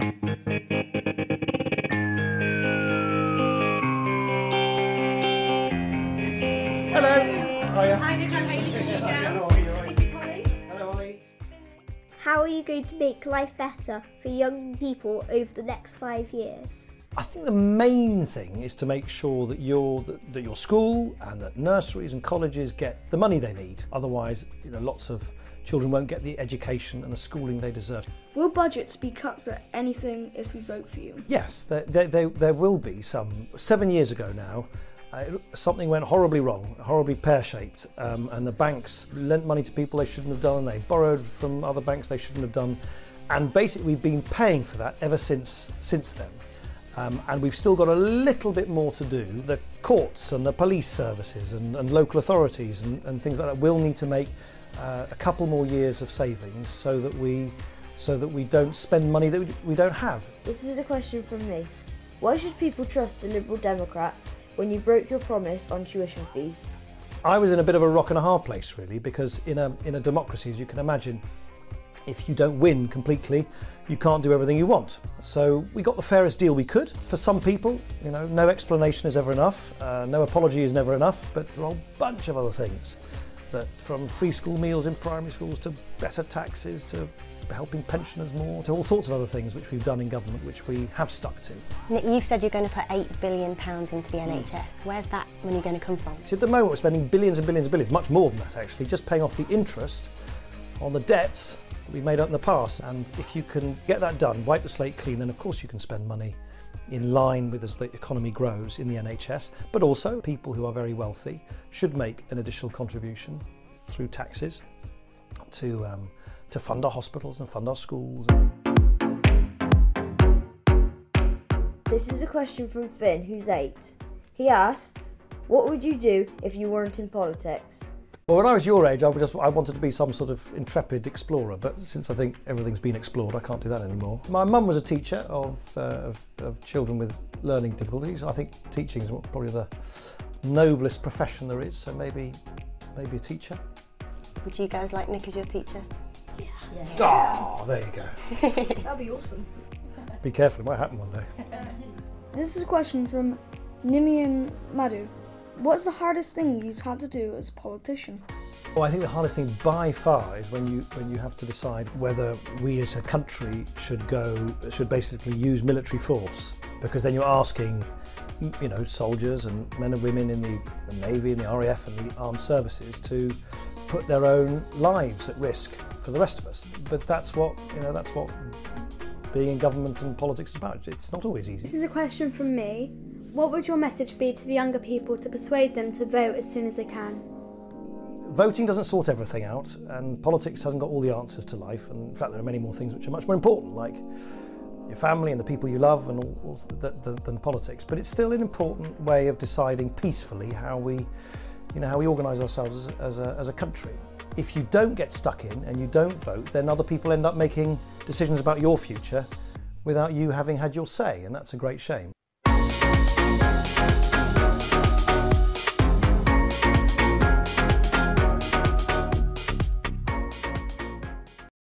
Hello. Hiya. Hi Nick, how are you doing? Hello, Ollie. How are you going to make life better for young people over the next 5 years? I think the main thing is to make sure that your school and that nurseries and colleges get the money they need. Otherwise, lots of children won't get the education and the schooling they deserve. Will budgets be cut for anything if we vote for you? Yes, there will be some. 7 years ago now, something went horribly wrong, horribly pear-shaped, and the banks lent money to people they shouldn't have done, they borrowed from other banks they shouldn't have done, and basically we've been paying for that ever since then. And we've still got a little bit more to do. The courts and the police services and local authorities and things like that will need to make a couple more years of savings so that we don't spend money that we don't have. This is a question from me. Why should people trust the Liberal Democrats when you broke your promise on tuition fees? I was in a bit of a rock and a hard place really, because in a democracy, as you can imagine, if you don't win completely, you can't do everything you want. So we got the fairest deal we could. For some people, no explanation is ever enough, no apology is never enough, but there's a whole bunch of other things, that from free school meals in primary schools to better taxes to helping pensioners more, to all sorts of other things which we've done in government, which we have stuck to. Nick, you've said you're going to put £8 billion into the NHS. Where's that money going to come from? So at the moment we're spending billions and billions and billions, much more than that actually, just paying off the interest on the debts we've made up in the past, and if you can get that done, wipe the slate clean, then of course you can spend money in line with as the economy grows in the NHS, but also people who are very wealthy should make an additional contribution through taxes to fund our hospitals and fund our schools. This is a question from Finn, who's 8. He asked, what would you do if you weren't in politics? Well, when I was your age, I wanted to be some sort of intrepid explorer, but since I think everything's been explored, I can't do that anymore. My mum was a teacher of children with learning difficulties. I think teaching is probably the noblest profession there is, so maybe a teacher. Would you guys like Nick as your teacher? Yeah. Oh, there you go. That'd be awesome. Be careful, it might happen one day. This is a question from Nimian Madhu. What's the hardest thing you've had to do as a politician? Well, I think the hardest thing by far is when you have to decide whether we as a country should basically use military force, because then you're asking, soldiers and men and women in the Navy and the RAF and the armed services to put their own lives at risk for the rest of us. But that's what being in government and politics is about. It's not always easy. This is a question from me. What would your message be to the younger people to persuade them to vote as soon as they can? Voting doesn't sort everything out, and politics hasn't got all the answers to life, and in fact there are many more things which are much more important, like your family and the people you love and all than politics. But it's still an important way of deciding peacefully how we organise ourselves as a country. If you don't get stuck in and you don't vote, then other people end up making decisions about your future without you having had your say, and that's a great shame.